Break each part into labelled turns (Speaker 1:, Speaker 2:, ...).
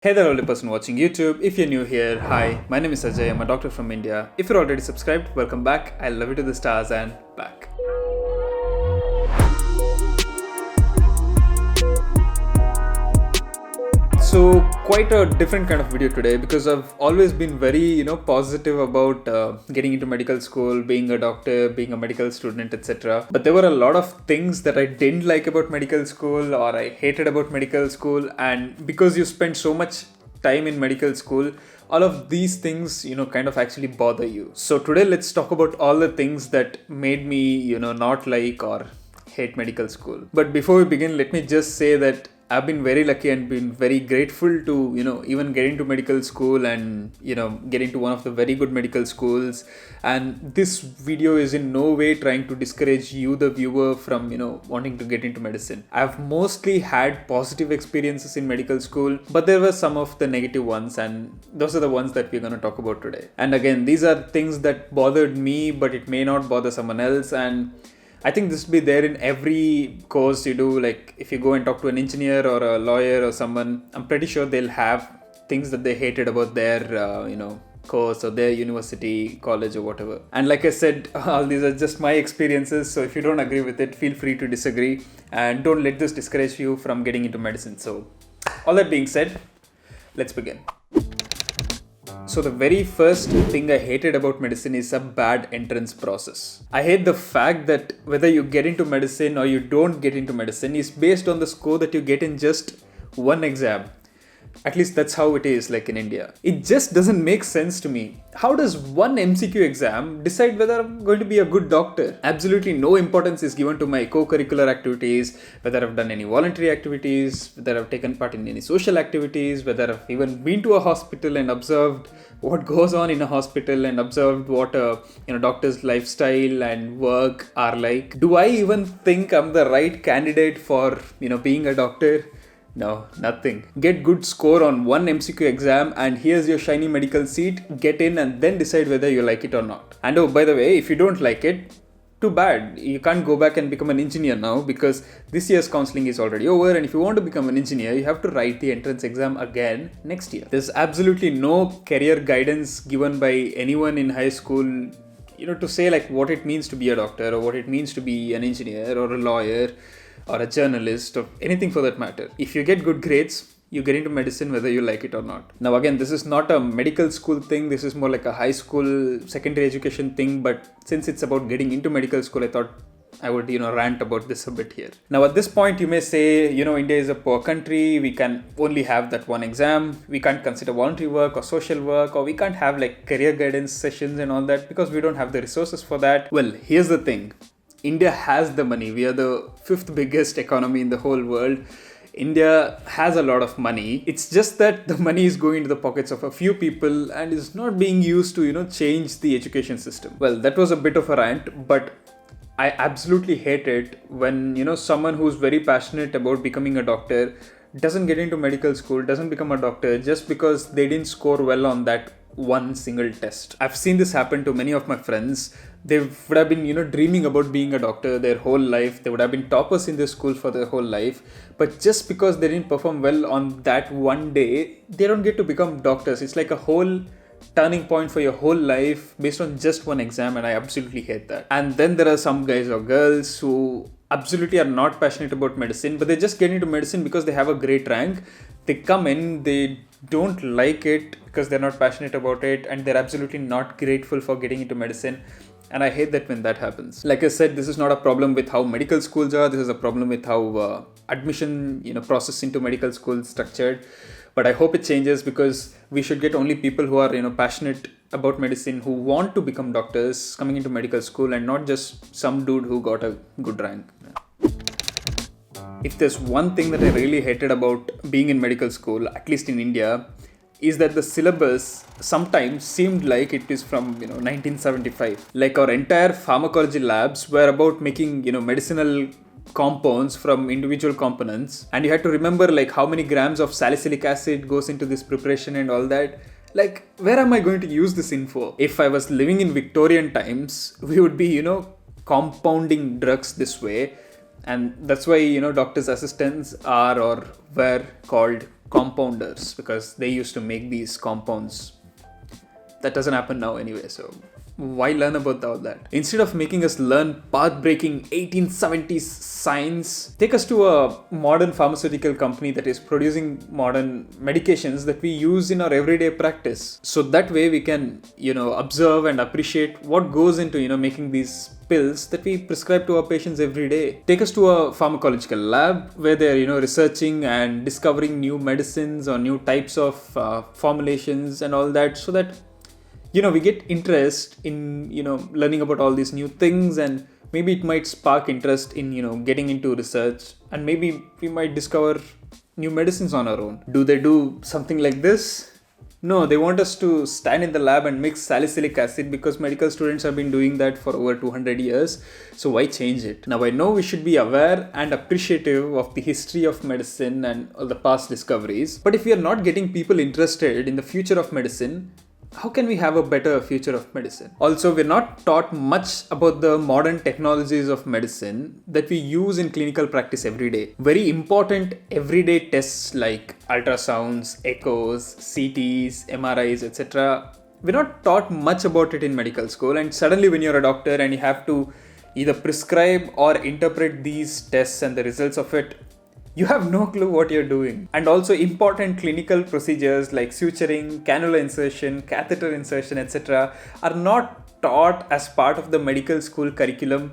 Speaker 1: Hey there, only person watching YouTube. If you're new here, hi, my name is Ajay. I'm a doctor from India. If you're already subscribed, welcome back. I love you to the stars and back. So quite a different kind of video today because I've always been very positive about getting into medical school, being a doctor, being a medical student, etc. But there were a lot of things that I didn't like about medical school or I hated about medical school, and because you spend so much time in medical school, all of these things kind of actually bother you. So today let's talk about all the things that made me not like or hate medical school. But before we begin, let me just say that I've been very lucky and been very grateful to, even get into medical school and, get into one of the very good medical schools. And this video is in no way trying to discourage you, the viewer, from, wanting to get into medicine. I've mostly had positive experiences in medical school, but there were some of the negative ones, and those are the ones that we're going to talk about today. And again, these are things that bothered me, but it may not bother someone else. And I think this will be there in every course you do. Like if you go and talk to an engineer or a lawyer or someone, I'm pretty sure they'll have things that they hated about their, course or their university, college or whatever. And like I said, all these are just my experiences. So if you don't agree with it, feel free to disagree and don't let this discourage you from getting into medicine. So all that being said, let's begin. So the very first thing I hated about medicine is a bad entrance process. I hate the fact that whether you get into medicine or you don't get into medicine is based on the score that you get in just one exam. At least that's how it is, like in India. It just doesn't make sense to me. How does one MCQ exam decide whether I'm going to be a good doctor? Absolutely no importance is given to my co-curricular activities, whether I've done any voluntary activities, whether I've taken part in any social activities, whether I've even been to a hospital and observed what goes on in a hospital and observed what a doctor's lifestyle and work are like. Do I even think I'm the right candidate for being a doctor? No, nothing. Get good score on one MCQ exam and here's your shiny medical seat. Get in and then decide whether you like it or not. And oh, by the way, if you don't like it, too bad. You can't go back and become an engineer now because this year's counseling is already over, and if you want to become an engineer, you have to write the entrance exam again next year. There's absolutely no career guidance given by anyone in high school, to say like what it means to be a doctor or what it means to be an engineer or a lawyer or a journalist or anything for that matter. If you get good grades, you get into medicine whether you like it or not. Now again, this is not a medical school thing, this is more like a high school secondary education thing, but since it's about getting into medical school, I thought I would rant about this a bit here. Now at this point you may say, India is a poor country, we can only have that one exam, we can't consider voluntary work or social work, or we can't have like career guidance sessions and all that because we don't have the resources for that. Well, here's the thing. India has the money. We are the fifth biggest economy in the whole world. India has a lot of money. It's just that the money is going into the pockets of a few people and is not being used to, change the education system. Well, that was a bit of a rant, but I absolutely hate it when, someone who's very passionate about becoming a doctor doesn't get into medical school, doesn't become a doctor just because they didn't score well on that one single test. I've seen this happen to many of my friends. They would have been, dreaming about being a doctor their whole life. They would have been toppers in their school for their whole life. But just because they didn't perform well on that one day, they don't get to become doctors. It's like a whole turning point for your whole life based on just one exam, and I absolutely hate that. And then there are some guys or girls who absolutely are not passionate about medicine, but they just get into medicine because they have a great rank. They come in, they don't like it because they're not passionate about it, and they're absolutely not grateful for getting into medicine. And I hate that when that happens. Like I said, this is not a problem with how medical schools are. This is a problem with how admission, process into medical schools structured. But I hope it changes because we should get only people who are, passionate about medicine, who want to become doctors coming into medical school, and not just some dude who got a good rank. If there's one thing that I really hated about being in medical school, at least in India, is that the syllabus sometimes seemed like it is from 1975. Like our entire pharmacology labs were about making medicinal compounds from individual components, and you had to remember like how many grams of salicylic acid goes into this preparation and all that. Like, where am I going to use this info? If I was living in Victorian times, we would be compounding drugs this way, and that's why doctors' assistants are or were called compounders because they used to make these compounds. That doesn't happen now anyway, so why learn about all that? Instead of making us learn path-breaking 1870s science, take us to a modern pharmaceutical company that is producing modern medications that we use in our everyday practice. So that way we can, observe and appreciate what goes into, making these pills that we prescribe to our patients every day. Take us to a pharmacological lab where they're, researching and discovering new medicines or new types of formulations and all that, so that we get interest in, learning about all these new things, and maybe it might spark interest in, getting into research, and maybe we might discover new medicines on our own. Do they do something like this? No, they want us to stand in the lab and mix salicylic acid because medical students have been doing that for over 200 years. So why change it? Now I know we should be aware and appreciative of the history of medicine and all the past discoveries. But if we are not getting people interested in the future of medicine, how can we have a better future of medicine? Also, we're not taught much about the modern technologies of medicine that we use in clinical practice every day. Very important everyday tests like ultrasounds, echoes, CTs, MRIs, etc. We're not taught much about it in medical school, and suddenly when you're a doctor and you have to either prescribe or interpret these tests and the results of it, you have no clue what you're doing. And also important clinical procedures like suturing, cannula insertion, catheter insertion, etc. are not taught as part of the medical school curriculum.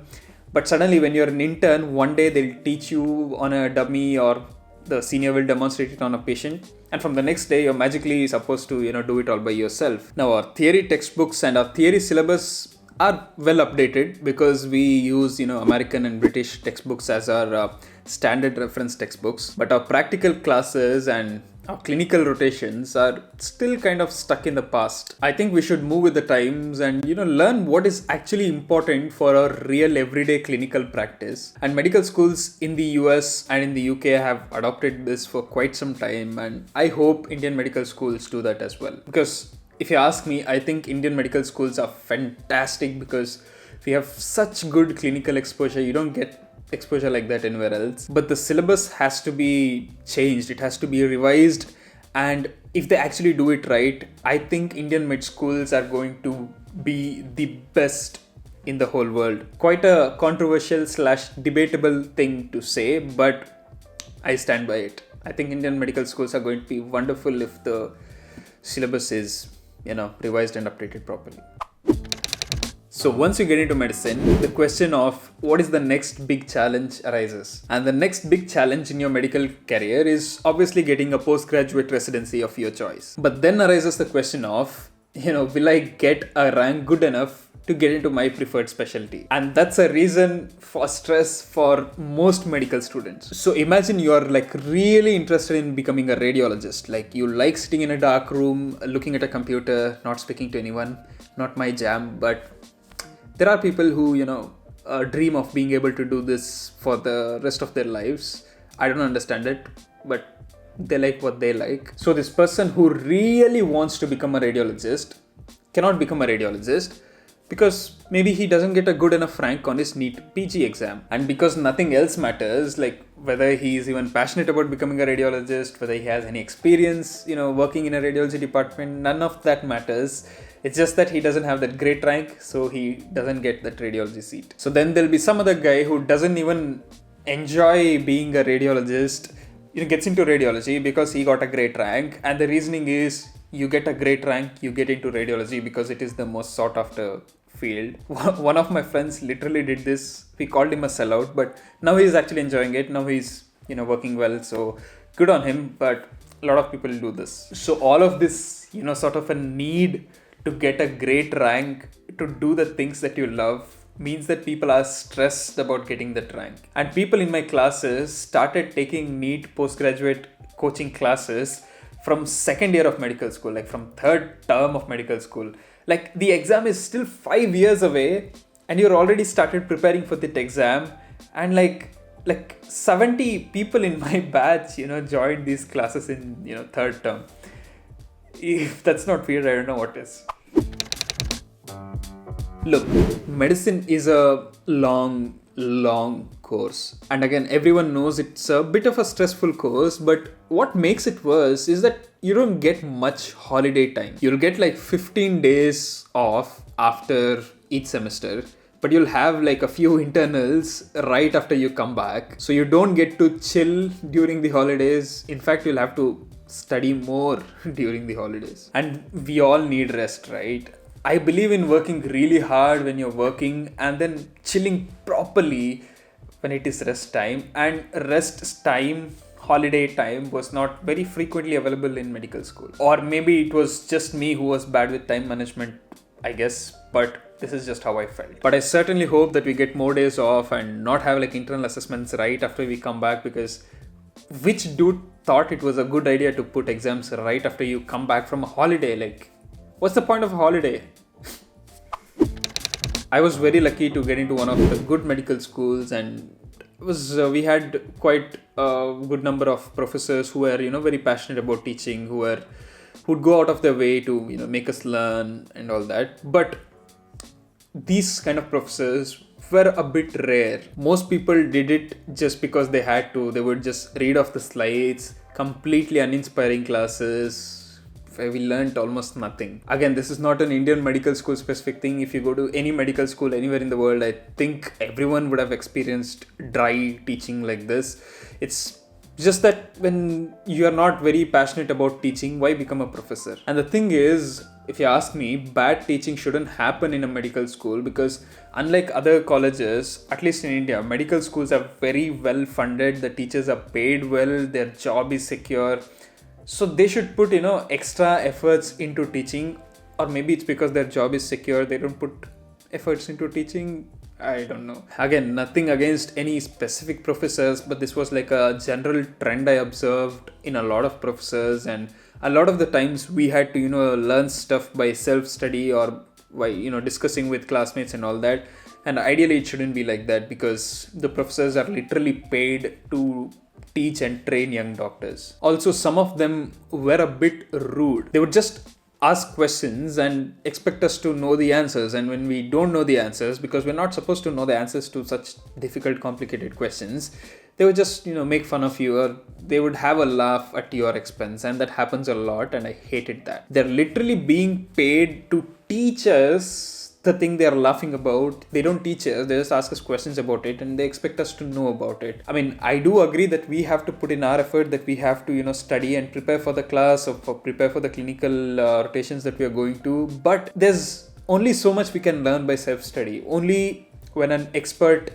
Speaker 1: But suddenly when you're an intern, one day they'll teach you on a dummy, or the senior will demonstrate it on a patient. And from the next day, you're magically supposed to, do it all by yourself. Now our theory textbooks and our theory syllabus are well updated because we use American and British textbooks as our standard reference textbooks, but our practical classes and our clinical rotations are still kind of stuck in the past. I think we should move with the times and learn what is actually important for our real everyday clinical practice. And medical schools in the US and in the UK have adopted this for quite some time, and I hope Indian medical schools do that as well, because if you ask me, I think Indian medical schools are fantastic because we have such good clinical exposure. You don't get exposure like that anywhere else. But the syllabus has to be changed. It has to be revised. And if they actually do it right, I think Indian med schools are going to be the best in the whole world. Quite a controversial / debatable thing to say, but I stand by it. I think Indian medical schools are going to be wonderful if the syllabus is revised and updated properly. So once you get into medicine, the question of what is the next big challenge arises. And the next big challenge in your medical career is obviously getting a postgraduate residency of your choice. But then arises the question of, will I get a rank good enough to get into my preferred specialty? And that's a reason for stress for most medical students. So imagine you're really interested in becoming a radiologist. You like sitting in a dark room, looking at a computer, not speaking to anyone. Not my jam, but there are people who, dream of being able to do this for the rest of their lives. I don't understand it, but they like what they like. So this person who really wants to become a radiologist cannot become a radiologist because maybe he doesn't get a good enough rank on his NEET PG exam. And because nothing else matters, like whether he is even passionate about becoming a radiologist, whether he has any experience, working in a radiology department, none of that matters. It's just that he doesn't have that great rank, so he doesn't get that radiology seat. So then there'll be some other guy who doesn't even enjoy being a radiologist, gets into radiology because he got a great rank. And the reasoning is, you get a great rank, you get into radiology because it is the most sought after field. One of my friends literally did this. We called him a sellout, but now he's actually enjoying it. Now he's, working well. So good on him. But a lot of people do this. So all of this, sort of a need to get a great rank, to do the things that you love, means that people are stressed about getting that rank. And people in my classes started taking NEET postgraduate coaching classes from second year of medical school, from third term of medical school. The exam is still 5 years away and you're already started preparing for that exam. And like 70 people in my batch, joined these classes in, third term. If that's not weird, I don't know what is. Look, medicine is a long course. And again, everyone knows it's a bit of a stressful course, but what makes it worse is that you don't get much holiday time. You'll get like 15 days off after each semester, but you'll have like a few internals right after you come back. So you don't get to chill during the holidays. In fact, you'll have to study more during the holidays. And we all need rest, right? I believe in working really hard when you're working and then chilling properly when it is rest time. And rest time, holiday time was not very frequently available in medical school. Or maybe it was just me who was bad with time management, I guess, but this is just how I felt. But I certainly hope that we get more days off and not have like internal assessments right after we come back, because which dude thought it was a good idea to put exams right after you come back from a holiday? Like, what's the point of a holiday? I was very lucky to get into one of the good medical schools, and it was we had quite a good number of professors who were very passionate about teaching, who'd go out of their way to make us learn and all that. But these kind of professors were a bit rare. Most people did it just because they had to. They would just read off the slides, completely uninspiring classes where we learned almost nothing. Again, this is not an Indian medical school specific thing. If you go to any medical school anywhere in the world, I think everyone would have experienced dry teaching like this. It's just that when you are not very passionate about teaching, why become a professor? And the thing is, if you ask me, bad teaching shouldn't happen in a medical school, because unlike other colleges, at least in India, medical schools are very well funded. The teachers are paid well, their job is secure. So they should put, extra efforts into teaching. Or maybe it's because their job is secure, they don't put efforts into teaching. I don't know. Again, nothing against any specific professors, but this was like a general trend I observed in a lot of professors. And a lot of the times we had to, learn stuff by self-study or by, discussing with classmates and all that. And ideally it shouldn't be like that, because the professors are literally paid to teach and train young doctors. Also, some of them were a bit rude. They would just ask questions and expect us to know the answers, and when we don't know the answers, because we're not supposed to know the answers to such difficult, complicated questions, they would just make fun of you, or they would have a laugh at your expense. And that happens a lot, and I hated that. They're literally being paid to teach us the thing they are laughing about. They don't teach us, they just ask us questions about it, and they expect us to know about it. I mean, I do agree that we have to put in our effort, that we have to study and prepare for the class, or prepare for the clinical rotations that we are going to, but there's only so much we can learn by self-study. Only when an expert,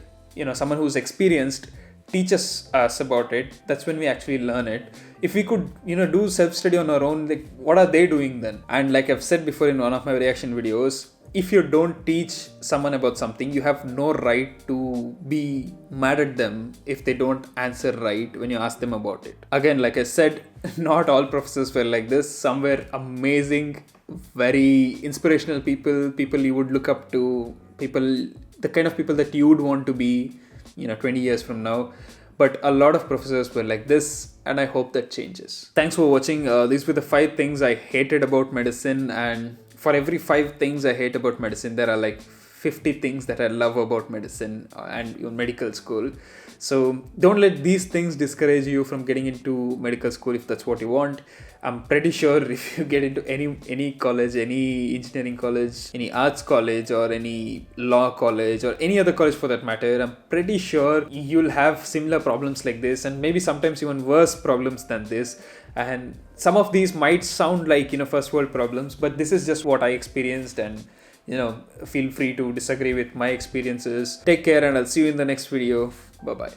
Speaker 1: someone who's experienced, teaches us about it, that's when we actually learn it. If we could do self-study on our own, like, what are they doing then? And like I've said before in one of my reaction videos, if you don't teach someone about something, you have no right to be mad at them if they don't answer right when you ask them about it. Again, like I said, not all professors were like this. Some were amazing, very inspirational people you would look up to, the kind of people that you would want to be 20 years from now. But a lot of professors were like this, and I hope that changes. Thanks for watching. These were the 5 things I hated about medicine, and for every 5 things I hate about medicine, there are like 50 things that I love about medicine and medical school. So don't let these things discourage you from getting into medical school if that's what you want. I'm pretty sure if you get into any college, any engineering college, any arts college, or any law college, or any other college for that matter, I'm pretty sure you'll have similar problems like this, and maybe sometimes even worse problems than this. And some of these might sound like first world problems, but this is just what I experienced, and feel free to disagree with my experiences. Take care, and I'll see you in the next video. Bye bye.